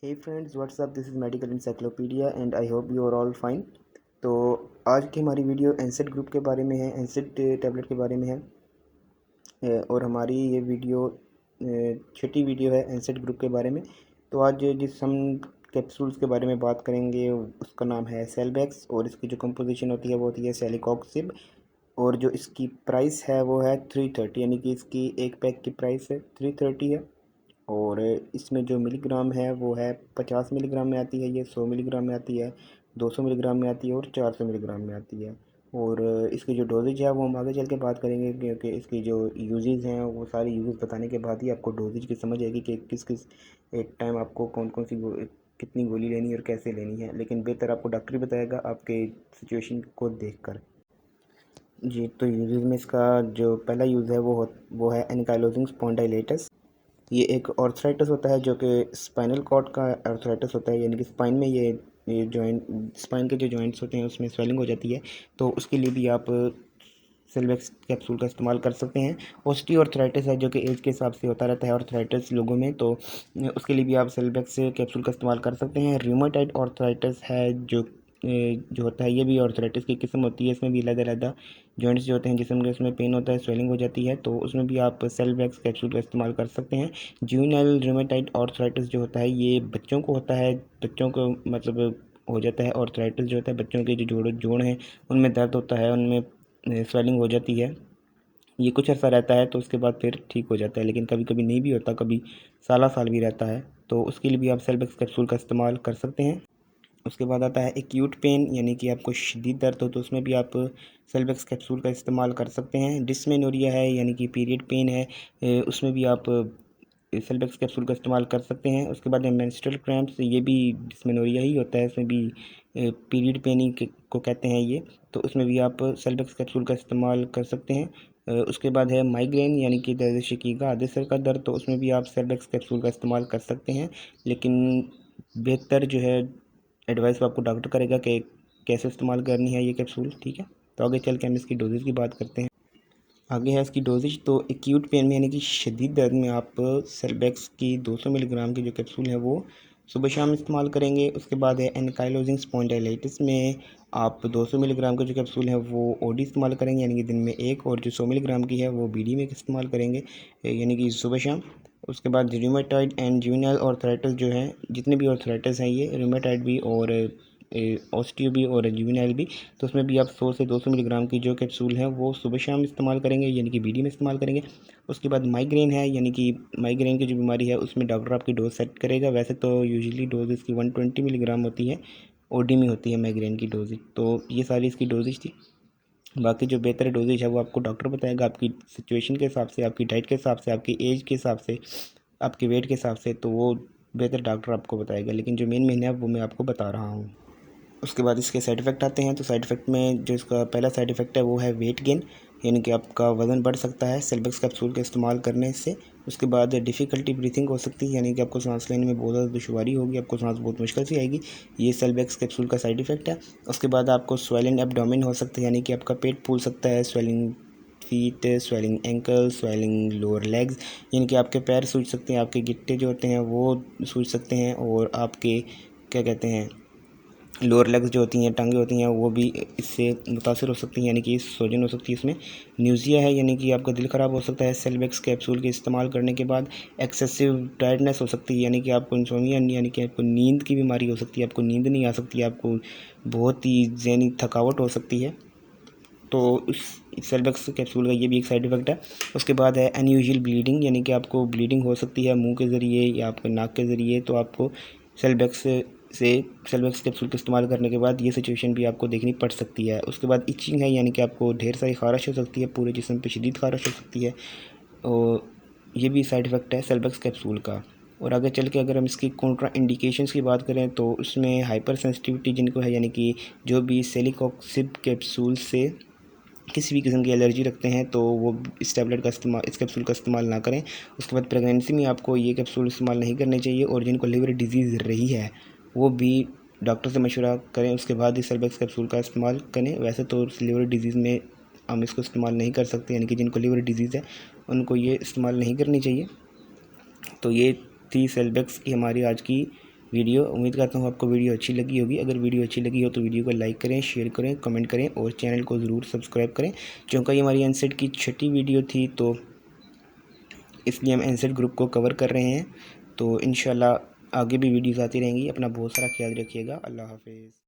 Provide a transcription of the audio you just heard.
Hey friends, what's up? This is Medical Encyclopedia and I hope you are all fine. तो आज की हमारी video एनसेड group के बारे में है, एनसेड टैबलेट के बारे में है। और हमारी ये वीडियो छठी वीडियो है एनसेड ग्रुप के बारे में। तो आज जिस हम कैप्सूल्स के बारे में बात करेंगे उसका नाम है सेलबैक्स और इसकी जो कंपोजिशन होती है वो होती है सेलिकॉक्सिब। और जो इसकी प्राइस है वो है 330, यानी कि इसकी एक पैक की प्राइस है 330 है। और इसमें जो मिलीग्राम है वो है 50 मिलीग्राम में आती है, ये 100 मिलीग्राम में आती है, 200 मिलीग्राम में आती है और 400 मिलीग्राम में आती है। और इसकी जो डोजेज है वो हम आगे चल के बात करेंगे, क्योंकि इसकी जो यूजेस हैं वो सारी यूजेस बताने के बाद ही आपको डोजेज की समझ आएगी कि किस किस एक टाइम आपको कौन कौन सी कितनी गोली लेनी है और कैसे लेनी है। लेकिन बेहतर आपको डॉक्टर ही बताएगा आपके सिचुएशन को देखकर। जी, तो यूजेस में इसका जो पहला यूज़ है वो है एनकाइलोजिंग स्पॉन्डाइलेटिस। ये एक ऑर्थराइटिस होता है जो कि स्पाइनल कॉर्ड का ऑर्थराइटिस होता है, यानी कि स्पाइन में ये जॉइंट, स्पाइन के जो जॉइंट्स होते हैं उसमें स्वेलिंग हो जाती है। तो उसके लिए भी आप सेल्वेक्स कैप्सूल का इस्तेमाल कर सकते हैं। ऑस्टियोआर्थराइटिस है जो कि एज के हिसाब से होता रहता है ऑर्थराइटिस लोगों में, तो उसके लिए भी आप सेल्वेक्स कैप्सूल का इस्तेमाल कर सकते हैं। रूमेटॉइड ऑर्थराइटिस है जो होता है, ये भी ऑर्थराइटिस की किस्म होती है। इसमें भी अलग अलग जॉइंट्स जो होते हैं जिसमें उसमें पेन होता है, स्वेलिंग हो जाती है, तो उसमें भी आप सेल्वेक्स कैप्सूल का इस्तेमाल कर सकते हैं। ज्यूवेनाइल रूमेटॉइड ऑर्थराइटिस जो होता है ये बच्चों को होता है, बच्चों को मतलब हो जाता है। ऑर्थराइटिस जो होता है बच्चों के जो जोड़ हैं उनमें दर्द होता है, उनमें स्वेलिंग हो जाती है। ये कुछ अर्सा रहता है तो उसके बाद फिर ठीक हो जाता है, लेकिन कभी कभी नहीं भी होता, कभी साला साल भी रहता है। तो उसके लिए भी आप सेल्वेक्स कैप्सूल का इस्तेमाल कर सकते हैं। उसके बाद आता है एक्यूट पेन, यानी कि आपको शदीद दर्द हो तो उसमें भी आप सेल्वेक्स कैप्सूल का इस्तेमाल कर सकते हैं। डिस्मेनोरिया है यानी कि पीरियड पेन है, उसमें भी आप सेल्वेक्स कैप्सूल का इस्तेमाल कर सकते हैं। उसके बाद मेंस्ट्रुअल क्रैम्प्स, ये भी डिस्मेनोरिया ही होता है, इसमें भी पीरियड पेन ही को कहते हैं ये, तो उसमें भी आप सेल्वेक्स कैप्सूल का इस्तेमाल कर सकते हैं। उसके बाद है माइग्रेन यानी कि दर्द शकीका आधे सर का दर्द, तो उसमें भी आप सेल्वेक्स कैप्सूल का इस्तेमाल कर सकते हैं। लेकिन बेहतर जो है एडवाइस वो आपको डॉक्टर करेगा कि कैसे इस्तेमाल करनी है ये कैप्सूल, ठीक है। तो आगे चल के हम इसकी डोजेज की बात करते हैं। आगे है इसकी डोजेज। तो एक्यूट पेन में यानी कि शदीद दर्द में आप सेल्वेक्स की 200 मिलीग्राम की जो कैप्सूल है वो सुबह शाम इस्तेमाल करेंगे। उसके बाद है एनकाइलोजिंग स्पॉन्डाइलाइटिस में आप 200 मिलीग्राम का जो कैप्सूल है वो ओडी इस्तेमाल करेंगे, यानी कि दिन में एक, और जो 100 मिलीग्राम की है वो बीडी में इस्तेमाल करेंगे, यानी कि सुबह शाम। उसके बाद रूमेटॉइड एंड ज्यूवेनाइल ऑर्थराइटिस जो है, जितने भी ऑर्थराइटिस हैं ये रूमेटॉइड भी और ऑस्टियो भी और ज्यूवेनाइल भी, तो उसमें भी आप 100 से 200 मिलीग्राम की जो कैप्सूल है वो सुबह शाम इस्तेमाल करेंगे, यानी कि बीडी में इस्तेमाल करेंगे। उसके बाद माइग्रेन है, यानी कि माइग्रेन की जो बीमारी है उसमें डॉक्टर आपकी डोज सेट करेगा। वैसे तो यूजुअली डोज इसकी 120 मिलीग्राम होती है, ओडी में होती है माइग्रेन की डोजेज। तो ये सारी इसकी डोजेज थी। बाकी जो बेहतर डोजेज है वो आपको डॉक्टर बताएगा आपकी सिचुएशन के हिसाब से, आपकी डाइट के हिसाब से, आपकी एज के हिसाब से, आपके वेट के हिसाब से, तो वो बेहतर डॉक्टर आपको बताएगा। लेकिन जो मेन है वो मैं आपको बता रहा हूँ। उसके बाद इसके साइड इफ़ेक्ट आते हैं। तो साइड इफ़ेक्ट में जो इसका पहला साइड इफ़ेक्ट है वो है वेट गेन, यानी कि आपका वज़न बढ़ सकता है सेल्वेक्स कैप्सूल का इस्तेमाल करने से। उसके बाद डिफ़िकल्टी ब्रीथिंग हो सकती है, यानी कि आपको सांस लेने में बहुत ज़्यादा दुश्वारी होगी, आपको सांस बहुत मुश्किल से आएगी, ये सेल्वेक्स कैप्सूल का साइड इफ़ेक्ट है। उसके बाद आपको स्वेलिंग एब्डोमेन हो सकता है, यानी कि आपका पेट फूल सकता है, swelling feet, swelling ankle, swelling lower legs, यानी कि आपके पैर सूज सकते हैं, आपके गिट्टे जो होते हैं वो सूज सकते हैं, और आपके क्या कहते हैं लोअर लेग्स जो होती हैं, टांगें होती हैं, वो भी इससे मुतासर हो सकती हैं, यानी कि सोजन हो सकती है इसमें। न्यूज़िया है, यानी कि आपका दिल ख़राब हो सकता है सेल्वेक्स कैप्सूल के इस्तेमाल करने के बाद। एक्सेसिव टायर्डनेस हो सकती है, यानी कि आपको इंसोमिया यानी कि आपको नींद की बीमारी हो सकती है, आपको नींद नहीं आ सकती, आपको बहुत ही ज़हनी थकावट हो सकती है। तो उस सेल्वेक्स कैप्सूल का ये भी एक साइड इफ़ेक्ट है। उसके बाद है अनयूजुअल ब्लीडिंग, यानी कि आपको ब्लीडिंग हो सकती है मुंह के ज़रिए या आपके नाक के ज़रिए, तो आपको सेल्वेक्स से सेल्वेक्स कैप्सूल का इस्तेमाल करने के बाद ये सिचुएशन भी आपको देखनी पड़ सकती है। उसके बाद इचिंग है, यानी कि आपको ढेर सारी खारिश हो सकती है, पूरे जिस्म पे शदीद खारिश हो सकती है, और ये भी साइड इफ़ेक्ट है सेल्वेक्स कैप्सूल का। और आगे चल के अगर हम इसकी कॉन्ट्रा इंडिकेशंस की बात करें तो उसमें हाइपर सेंसिटिविटी जिनको है, यानी कि जो भी सेलिकॉक्सिब कैप्सूल से किसी भी किस्म की एलर्जी रखते हैं तो वो इस टैबलेट का इस्तेमाल, इस कैप्सूल का इस्तेमाल ना करें। उसके बाद प्रेगनेंसी में आपको ये कैप्सूल इस्तेमाल नहीं करने चाहिए, और जिनको लिवर डिजीज़ रही है वो भी डॉक्टर से मशवरा करें, उसके बाद इस सेल्वेक्स कैप्सूल का इस्तेमाल करें। वैसे तो लिवर डिजीज़ में हम इसको इस्तेमाल नहीं कर सकते, यानी कि जिनको लिवर डिजीज़ है उनको ये इस्तेमाल नहीं करनी चाहिए। तो ये थी सेल्वेक्स की हमारी आज की वीडियो। उम्मीद करता हूँ आपको वीडियो अच्छी लगी होगी। अगर वीडियो अच्छी लगी हो तो वीडियो को लाइक करें, शेयर करें, कमेंट करें और चैनल को ज़रूर सब्सक्राइब करें। क्योंकि ये हमारी एनसेट की 6ठी वीडियो थी, तो इसलिए हम एनसेट ग्रुप को कवर कर रहे हैं। तो इंशाल्लाह आगे भी वीडियोज़ आती रहेंगी। अपना बहुत सारा ख्याल रखिएगा। अल्लाह हाफिज़।